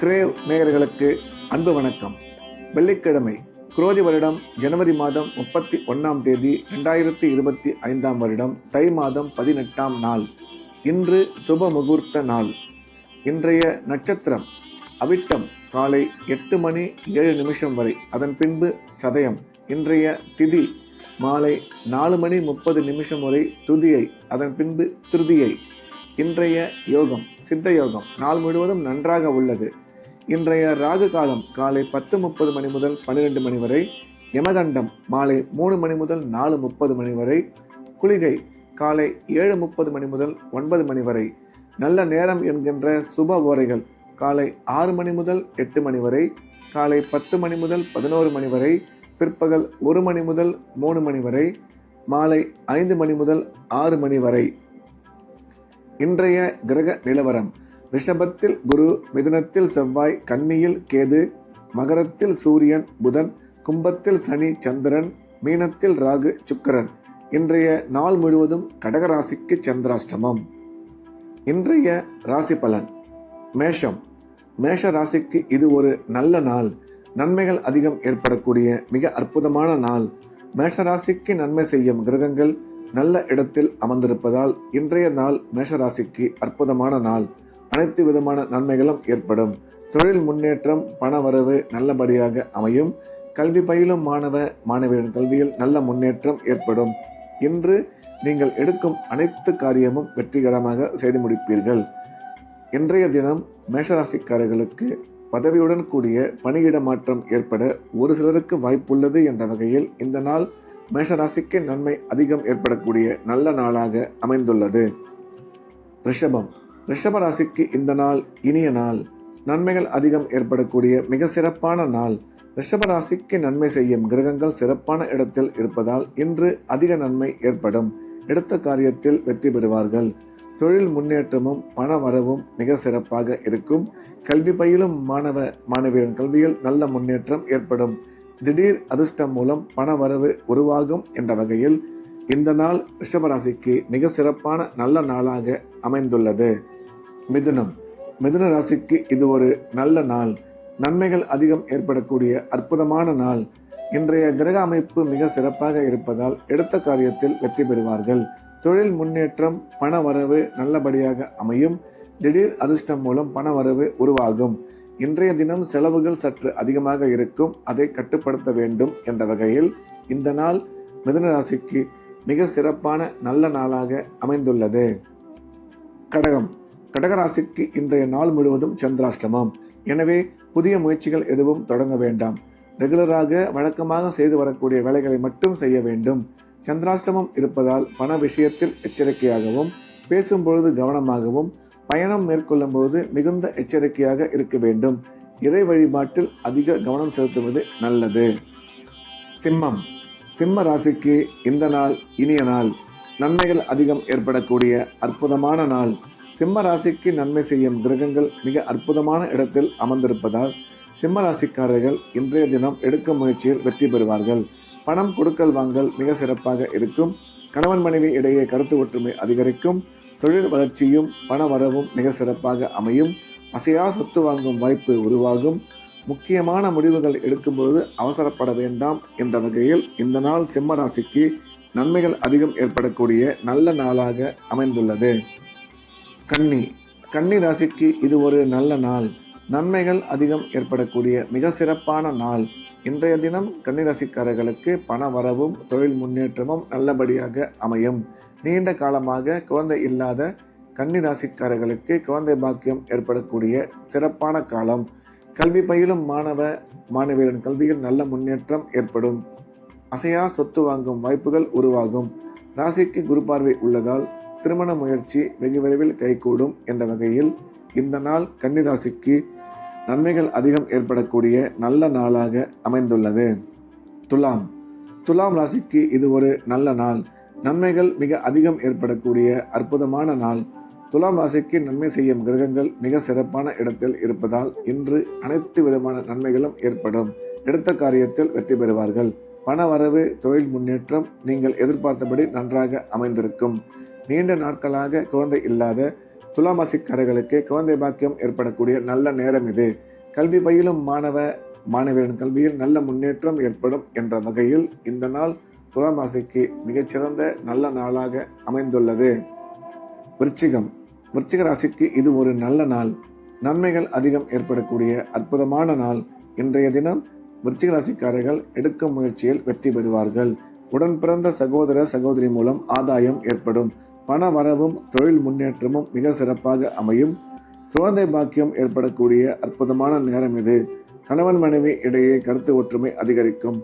Grave நேயர்களுக்கு அன்பு வணக்கம். வெள்ளிக்கிழமை, குரோதி வருடம் ஜனவரி மாதம் 31ஆம் தேதி 2025ஆம் வருடம் தை மாதம் 18ஆம் நாள். இன்று சுப முகூர்த்த நாள். இன்றைய நட்சத்திரம் அவிட்டம் காலை 8 மணி 7 நிமிஷம் வரை, அதன் பின்பு சதயம். இன்றைய திதி மாலை 4 மணி 30 நிமிஷம் வரை துதியை, அதன் பின்பு திருதியை. இன்றைய யோகம் சித்த யோகம். நாள் முழுவதும் நன்றாக உள்ளது. இன்றைய ராகு காலம் காலை 10:30 மணி முதல் 12 மணி வரை, யமகண்டம் மாலை 3 மணி முதல் 4:30 மணி வரை, குளிகை காலை 7:30 மணி முதல் 9 மணி வரை. நல்ல நேரம் என்கின்ற சுப ஓரைகள் காலை 6 மணி முதல் 8 மணி வரை, காலை 10 மணி முதல் 11 மணி வரை, பிற்பகல் 1 மணி முதல் 3 மணி வரை, மாலை 5 மணி முதல் 6 மணி வரை. இன்றைய கிரக நிலவரம்: ரிஷபத்தில் குரு, மிதுனத்தில் செவ்வாய், கன்னியில் கேது, மகரத்தில் சூரியன் புதன், கும்பத்தில் சனி சந்திரன், மீனத்தில் ராகு சுக்கிரன். இன்றைய நாள் முழுவதும் கடகராசிக்கு சந்திராஷ்டமம். இன்றைய ராசி பலன்: மேஷம். மேஷ ராசிக்கு இது ஒரு நல்ல நாள். நன்மைகள் அதிகம் ஏற்படக்கூடிய மிக அற்புதமான நாள். மேஷ ராசிக்கு நன்மை செய்யும் கிரகங்கள் நல்ல இடத்தில் அமர்ந்திருப்பதால் இன்றைய நாள் மேஷராசிக்கு அற்புதமான நாள். அனைத்து விதமான நன்மைகளும் ஏற்படும். தொழில் முன்னேற்றம், பண வரவு நல்லபடியாக அமையும். கல்வி பயிலும் மாணவ மாணவியரின் கல்வியில் நல்ல முன்னேற்றம் ஏற்படும். இன்று நீங்கள் எடுக்கும் அனைத்து காரியமும் வெற்றிகரமாக செய்து முடிப்பீர்கள். இன்றைய தினம் மேஷராசிக்காரர்களுக்கு பதவியுடன் கூடிய பணியிட மாற்றம் ஏற்பட ஒரு சிலருக்கு வாய்ப்புள்ளது என்ற வகையில் இந்த நாள் மேஷராசிக்கு நன்மை அதிகம் ஏற்படக்கூடிய நல்ல நாளாக அமைந்துள்ளது. ரிஷபம். ரிஷப ராசிக்கு இந்த நாள் இனிய நாள். நன்மைகள் அதிகம் ஏற்படக்கூடிய மிக சிறப்பான நாள். ரிஷப ராசிக்கு நன்மை செய்யும் கிரகங்கள் சிறப்பான இடத்தில் இருப்பதால் இன்று அதிக நன்மை ஏற்படும். எடுத்த காரியத்தில் வெற்றி பெறுவார்கள். தொழில் முன்னேற்றமும் பண வரவும் மிக சிறப்பாக இருக்கும். கல்வி பயிலும் மாணவ மாணவியரின் கல்வியில் நல்ல முன்னேற்றம் ஏற்படும். திடீர் அதிர்ஷ்டம் மூலம் பண வரவு உருவாகும் என்ற வகையில் இந்த நாள் ரிஷபராசிக்கு மிக சிறப்பான நல்ல நாளாக அமைந்துள்ளது. மிதுனம். மிதுன ராசிக்கு இது ஒரு நல்ல நாள். நன்மைகள் அதிகம் ஏற்படக்கூடிய அற்புதமான நாள். இன்றைய கிரக அமைப்பு மிக சிறப்பாக இருப்பதால் எடுத்த காரியத்தில் வெற்றி பெறுவார்கள். தொழில் முன்னேற்றம், பண வரவு நல்லபடியாக அமையும். திடீர் அதிர்ஷ்டம் மூலம் பண வரவு உருவாகும். இன்றைய தினம் செலவுகள் சற்று அதிகமாக இருக்கும். அதை கட்டுப்படுத்த வேண்டும் என்ற வகையில் இந்த நாள் மிதுன ராசிக்கு மிக சிறப்பான நல்ல நாளாக அமைந்துள்ளது. கடகம். கடகராசிக்கு இன்றைய நாள் முழுவதும் சந்திராஷ்டமம். எனவே புதிய முயற்சிகள் எதுவும் தொடங்க வேண்டாம். ரெகுலராக வழக்கமாக செய்து வரக்கூடிய வேலைகளை மட்டும் செய்ய வேண்டும். சந்திராஷ்டமம் இருப்பதால் பண விஷயத்தில் எச்சரிக்கையாகவும், பேசும்பொழுது கவனமாகவும், பயணம் மேற்கொள்ளும் பொழுது மிகுந்த எச்சரிக்கையாக இருக்க வேண்டும். இறை வழிபாட்டில் அதிக கவனம் செலுத்துவது நல்லது. சிம்மம். சிம்ம ராசிக்கு இந்த நாள் இனிய நாள். நன்மைகள் அதிகம் ஏற்படக்கூடிய அற்புதமான நாள். சிம்ம ராசிக்கு நன்மை செய்யும் கிரகங்கள் மிக அற்புதமான இடத்தில் அமர்ந்திருப்பதால் சிம்ம ராசிக்காரர்கள் இன்றைய தினம் எடுக்கும் முயற்சியில் வெற்றி பெறுவார்கள். பணம் கொடுக்கல் வாங்கல் மிக சிறப்பாக இருக்கும். கணவன் மனைவி இடையே கருத்து ஒற்றுமை அதிகரிக்கும். தொழில் வளர்ச்சியும் பண வரவும் மிக சிறப்பாக அமையும். அசையா சொத்து வாங்கும் வாய்ப்பு உருவாகும். முக்கியமான முடிவுகள் எடுக்கும்போது அவசரப்பட வேண்டாம் என்ற வகையில் இந்த நாள் சிம்ம ராசிக்கு நன்மைகள் அதிகம் ஏற்படக்கூடிய நல்ல நாளாக அமைந்துள்ளது. கன்னி. கன்னி ராசிக்கு இது ஒரு நல்ல நாள். நன்மைகள் அதிகம் ஏற்படக்கூடிய மிக சிறப்பான நாள். இன்றைய தினம் கன்னிராசிக்காரர்களுக்கு பண வரவும் தொழில் முன்னேற்றமும் நல்லபடியாக அமையும். நீண்ட காலமாக குழந்தை இல்லாத கன்னிராசிக்காரர்களுக்கு குழந்தை பாக்கியம் ஏற்படக்கூடிய சிறப்பான காலம். கல்வி பயிலும் மாணவ மாணவியரின் கல்வியில் நல்ல முன்னேற்றம் ஏற்படும். அசையா சொத்து வாங்கும் வாய்ப்புகள் உருவாகும். ராசிக்கு குரு பார்வை உள்ளதால் திருமண முயற்சி வெகு விரைவில் கைகூடும் என்ற வகையில் இந்த நாள் கன்னிராசிக்கு நன்மைகள் அதிகம் ஏற்படக்கூடிய நல்ல நாளாக அமைந்துள்ளது. துலாம். துலாம் ராசிக்கு இது ஒரு நல்ல நாள். நன்மைகள் மிக அதிகம் ஏற்படக்கூடிய அற்புதமான நாள். துலாம் ராசிக்கு நன்மை செய்யும் கிரகங்கள் மிக சிறப்பான இடத்தில் இருப்பதால் இன்று அனைத்து விதமான நன்மைகளும் ஏற்படும். எடுத்த காரியத்தில் வெற்றி பெறுவார்கள். பண வரவு, தொழில் முன்னேற்றம் நீங்கள் எதிர்பார்த்தபடி நன்றாக அமைந்திருக்கும். நீண்ட நாட்களாக குழந்தை இல்லாத துலாம் ராசிக்காரர்களுக்கு குழந்தை பாக்கியம் ஏற்படக்கூடிய நல்ல நேரம் இது. கல்வி பயிலும் மாணவரின் கல்வியில் நல்ல முன்னேற்றம் ஏற்படும் என்ற வகையில் இந்த நாள் துலாம் ராசிக்கு மிகச்சிறந்த நல்ல நாளாக அமைந்துள்ளது. விருச்சிக ராசிக்கு இது ஒரு நல்ல நாள். நன்மைகள் அதிகம் ஏற்படக்கூடிய அற்புதமான நாள். இன்றைய தினம் விருச்சிக ராசிக்காரர்கள் எடுக்கும் முயற்சியில் வெற்றி பெறுவார்கள். உடன் பிறந்த சகோதர சகோதரி மூலம் ஆதாயம் ஏற்படும். பண வரவும் தொழில் முன்னேற்றமும் மிக சிறப்பாக அமையும். குழந்தை பாக்கியம் ஏற்படக்கூடிய அற்புதமான நேரம் இது. கணவன் மனைவி இடையே கருத்து ஒற்றுமை அதிகரிக்கும்.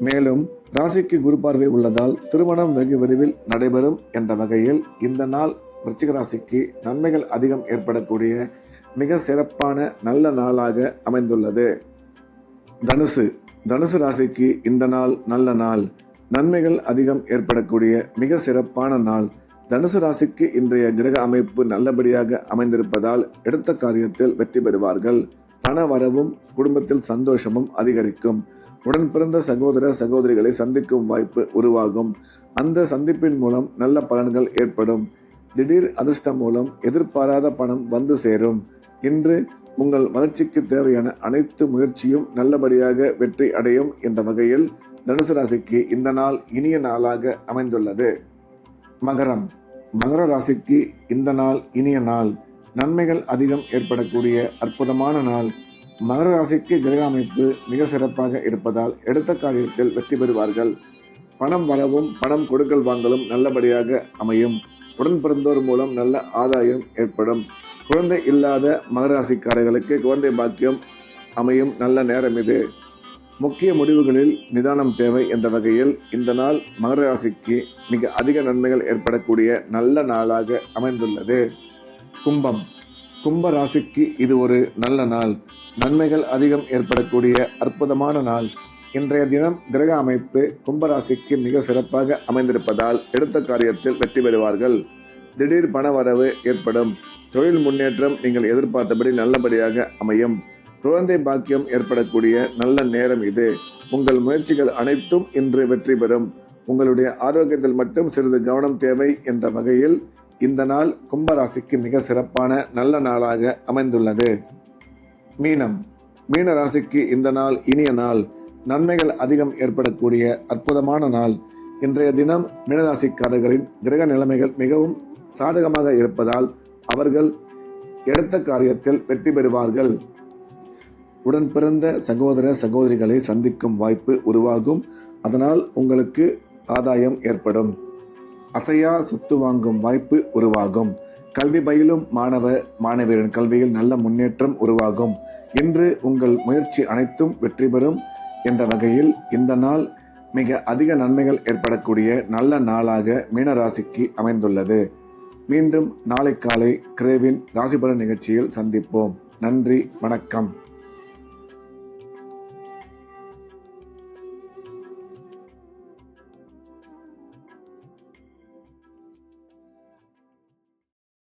மேலும் ராசிக்கு குரு பார்வை உள்ளதால் திருமணம் வெகு விரைவில் நடைபெறும் என்ற வகையில் இந்த நாள் விருச்சிக ராசிக்கு நன்மைகள் அதிகம் ஏற்படக்கூடிய மிக சிறப்பான நல்ல நாளாக அமைந்துள்ளது. தனுசு ராசிக்கு இந்த நாள் நல்ல நாள். நன்மைகள் அதிகம் ஏற்படக்கூடிய மிக சிறப்பான நாள். தனுசு ராசிக்கு இன்றைய கிரக அமைப்பு நல்லபடியாக அமைந்திருப்பதால் எடுத்த காரியத்தில் வெற்றி பெறுவார்கள். பண வரவும் குடும்பத்தில் சந்தோஷமும் அதிகரிக்கும். உடன் பிறந்த சகோதர சகோதரிகளை சந்திக்கும் வாய்ப்பு உருவாகும். அந்த சந்திப்பின் மூலம் நல்ல பலன்கள் ஏற்படும். திடீர் அதிர்ஷ்டம் மூலம் எதிர்பாராத பணம் வந்து சேரும். இன்று உங்கள் வளர்ச்சிக்கு தேவையான அனைத்து முயற்சியும் நல்லபடியாக வெற்றி அடையும் என்ற வகையில் தனுசு ராசிக்கு இந்த நாள் இனிய நாளாக அமைந்துள்ளது. மகர ராசிக்கு இந்த நாள் இனிய நாள். நன்மைகள் அதிகம் ஏற்படக்கூடிய அற்புதமான நாள். மகர ராசிக்கு கிரக அமைப்பு மிக சிறப்பாக இருப்பதால் எடுத்த காரியத்தில் வெற்றி பெறுவார்கள். பணம் வரவும் பணம் கொடுக்கல் வாங்கலும் நல்லபடியாக அமையும். உடன் பிறந்தோர் மூலம் நல்ல ஆதாயம் ஏற்படும். குழந்தை இல்லாத மகர ராசிக்காரர்களுக்கு குழந்தை பாக்கியம் அமையும் நல்ல நேரம் இது. முக்கிய முடிவுகளில் நிதானம் தேவை என்ற வகையில் இந்த நாள் மகர ராசிக்கு மிக அதிக நன்மைகள் ஏற்படக்கூடிய நல்ல நாளாக அமைந்துள்ளது. கும்ப ராசிக்கு இது ஒரு நல்ல நாள். நன்மைகள் அதிகம் ஏற்படக்கூடிய அற்புதமான நாள். இன்றைய தினம் கிரக அமைப்பு கும்பராசிக்கு மிக சிறப்பாக அமைந்திருப்பதால் எடுத்த காரியத்தில் வெற்றி பெறுவார்கள். திடீர் பண வரவு ஏற்படும். தொழில் முன்னேற்றம் நீங்கள் எதிர்பார்த்தபடி நல்லபடியாக அமையும். குழந்தை பாக்கியம் ஏற்படக்கூடிய நல்ல நேரம் இது. உங்கள் முயற்சிகள் அனைத்தும் இன்று வெற்றி பெறும். உங்களுடைய ஆரோக்கியத்தில் மட்டும் சிறிது கவனம் தேவை என்ற வகையில் இந்த நாள் கும்பராசிக்கு மிக சிறப்பான நல்ல நாளாக அமைந்துள்ளது. மீன ராசிக்கு இந்த நாள் இனிய நாள். நன்மைகள் அதிகம் ஏற்படக்கூடிய அற்புதமான நாள். இன்றைய தினம் மீனராசிக்காரர்களின் கிரக நிலைமைகள் மிகவும் சாதகமாக இருப்பதால் அவர்கள் எடுத்த காரியத்தில் வெற்றி பெறுவார்கள். உடன் பிறந்த சகோதர சகோதரிகளை சந்திக்கும் வாய்ப்பு உருவாகும். அதனால் உங்களுக்கு ஆதாயம் ஏற்படும். அசையா சொத்து வாங்கும் வாய்ப்பு உருவாகும். கல்வி பயிலும் மாணவரின் கல்வியில் நல்ல முன்னேற்றம் உருவாகும். இன்று உங்கள் முயற்சி அனைத்தும் வெற்றி பெறும் என்ற வகையில் இந்த நாள் மிக அதிக நன்மைகள் ஏற்படக்கூடிய நல்ல நாளாக மீனராசிக்கு அமைந்துள்ளது. மீண்டும் நாளை காலை கிரேவின் ராசிபலன் நிகழ்ச்சியில் சந்திப்போம். நன்றி, வணக்கம்.